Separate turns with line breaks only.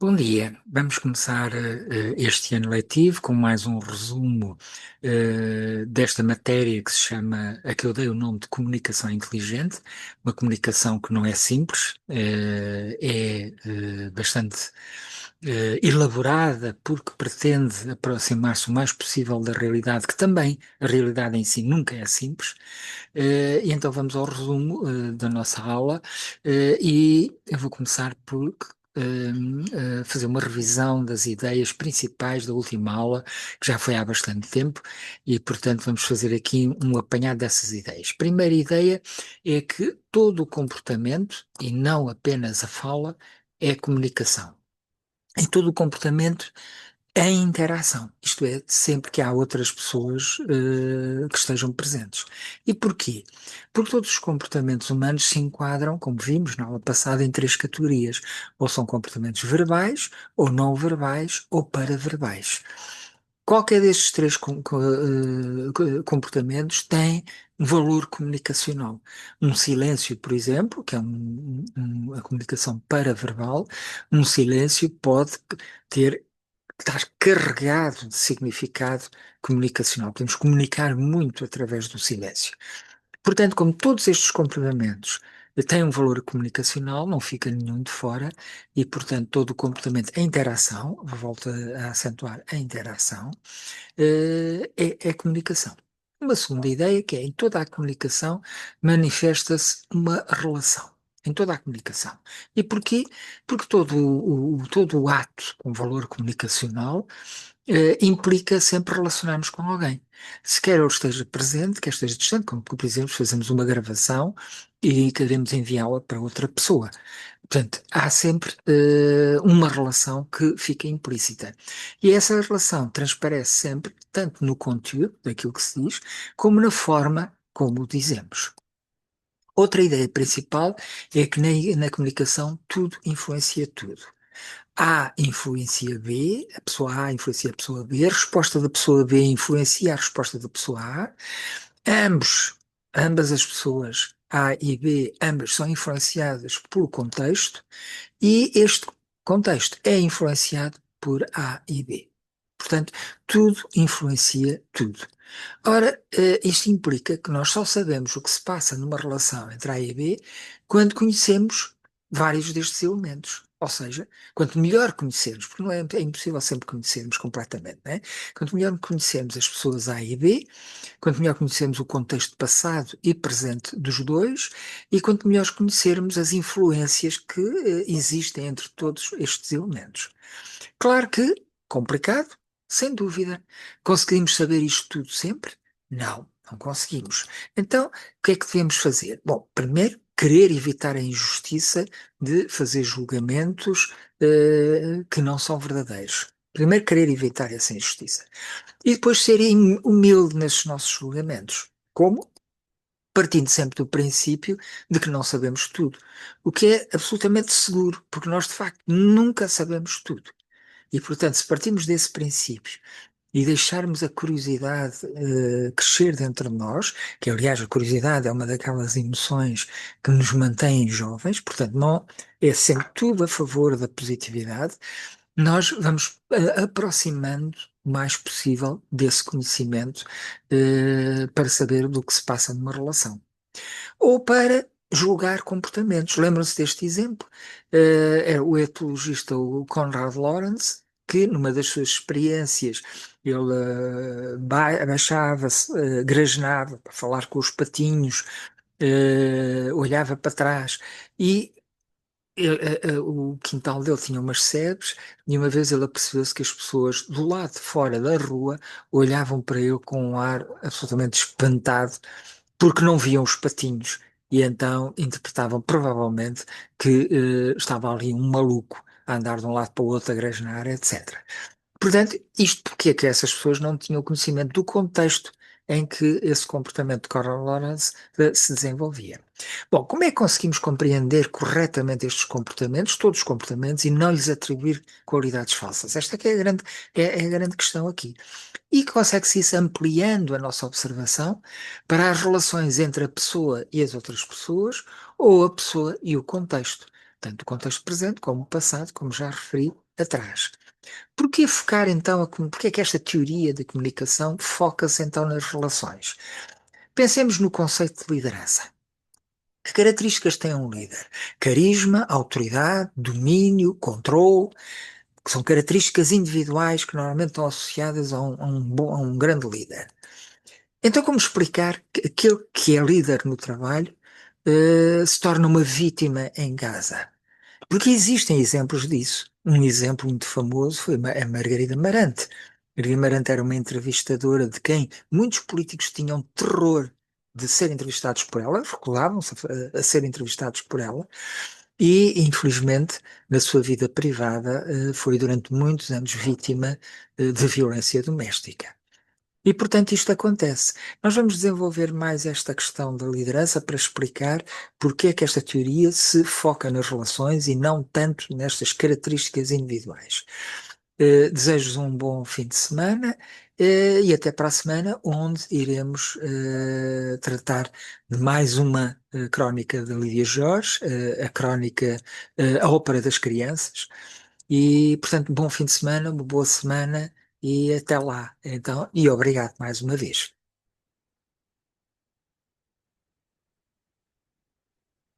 Bom dia, vamos começar este ano letivo com mais um resumo desta matéria que se chama, a que eu dei o nome de comunicação inteligente, uma comunicação que não é simples, é bastante elaborada porque pretende aproximar-se o mais possível da realidade, que também a realidade em si nunca é simples. E então vamos ao resumo da nossa aula, e eu vou começar por fazer uma revisão das ideias principais da última aula, que já foi há bastante tempo, e portanto vamos fazer aqui um apanhado dessas ideias. Primeira ideia é que todo o comportamento, e não apenas a fala, é comunicação. Em todo o comportamento em interação, isto é, sempre que há outras pessoas que estejam presentes. E porquê? Porque todos os comportamentos humanos se enquadram, como vimos na aula passada, em três categorias. Ou são comportamentos verbais, ou não verbais, ou paraverbais. Qualquer destes três comportamentos tem valor comunicacional. Um silêncio, por exemplo, que é a comunicação paraverbal, um silêncio pode ter estar carregado de significado comunicacional. Podemos comunicar muito através do silêncio. Portanto, como todos estes comportamentos têm um valor comunicacional, não fica nenhum de fora, e, portanto, todo o comportamento, a interação, volto a acentuar a interação, é comunicação. Uma segunda ideia que é, em toda a comunicação manifesta-se uma relação. Em toda a comunicação. E porquê? Porque todo o ato com valor comunicacional implica sempre relacionarmos com alguém. Se quer ele esteja presente, quer esteja distante, como por exemplo fazemos uma gravação e queremos enviá-la para outra pessoa. Portanto, há sempre uma relação que fica implícita. E essa relação transparece sempre, tanto no conteúdo daquilo que se diz, como na forma como o dizemos. Outra ideia principal é que na comunicação tudo influencia tudo. A influencia B, a pessoa A influencia a pessoa B, a resposta da pessoa B influencia a resposta da pessoa A. Ambas as pessoas, A e B, ambas são influenciadas pelo contexto e este contexto é influenciado por A e B. Portanto, tudo influencia tudo. Ora, isto implica que nós só sabemos o que se passa numa relação entre A e B quando conhecemos vários destes elementos. Ou seja, quanto melhor conhecermos, porque não é impossível sempre conhecermos completamente, não é? Quanto melhor conhecermos as pessoas A e B, quanto melhor conhecermos o contexto passado e presente dos dois, e quanto melhor conhecermos as influências que existem entre todos estes elementos. Claro que, complicado, sem dúvida. Conseguimos saber isto tudo sempre? Não, não conseguimos. Então, o que é que devemos fazer? Bom, primeiro, querer evitar a injustiça de fazer julgamentos que não são verdadeiros. Primeiro, querer evitar essa injustiça. E depois ser humilde nesses nossos julgamentos. Como? Partindo sempre do princípio de que não sabemos tudo. O que é absolutamente seguro, porque nós de facto nunca sabemos tudo. E portanto, se partimos desse princípio e deixarmos a curiosidade crescer dentro de nós, que aliás a curiosidade é uma daquelas emoções que nos mantêm jovens, portanto não é sempre tudo a favor da positividade, nós vamos aproximando o mais possível desse conhecimento para saber do que se passa numa relação. Ou para julgar comportamentos. Lembram-se deste exemplo? Era o etologista, o Conrad Lorenz, que numa das suas experiências ele abaixava-se, grasnava para falar com os patinhos, olhava para trás e o quintal dele tinha umas sebes e uma vez ele apercebeu-se que as pessoas do lado de fora da rua olhavam para ele com um ar absolutamente espantado porque não viam os patinhos e então interpretavam provavelmente que estava ali um maluco a andar de um lado para o outro a grasnar, etc. Portanto, isto porque é que essas pessoas não tinham conhecimento do contexto em que esse comportamento de Conrad Lorenz se desenvolvia. Bom, como é que conseguimos compreender corretamente estes comportamentos, todos os comportamentos, e não lhes atribuir qualidades falsas? Esta que é é a grande questão aqui. E consegue-se isso ampliando a nossa observação para as relações entre a pessoa e as outras pessoas, ou a pessoa e o contexto. Tanto o contexto presente como o passado, como já referi atrás. Porquê focar então, porquê é que esta teoria da comunicação foca-se então nas relações? Pensemos no conceito de liderança. Que características tem um líder? Carisma, autoridade, domínio, controle, que são características individuais que normalmente estão associadas a um grande líder. Então, como explicar que aquele que é líder no trabalho se torna uma vítima em casa? Porque existem exemplos disso. Um exemplo muito famoso foi a Margarida Marante. Margarida Marante era uma entrevistadora de quem muitos políticos tinham terror de ser entrevistados por ela, recusavam-se a ser entrevistados por ela, e, infelizmente, na sua vida privada, foi durante muitos anos vítima de violência doméstica. E, portanto, isto acontece. Nós vamos desenvolver mais esta questão da liderança para explicar porque é que esta teoria se foca nas relações e não tanto nestas características individuais. Desejo-vos um bom fim de semana, e até para a semana, onde iremos tratar de mais uma crónica de Lídia Jorge, a crónica, a Ópera das Crianças. E, portanto, bom fim de semana, uma boa semana e até lá. Então, e obrigado mais uma vez.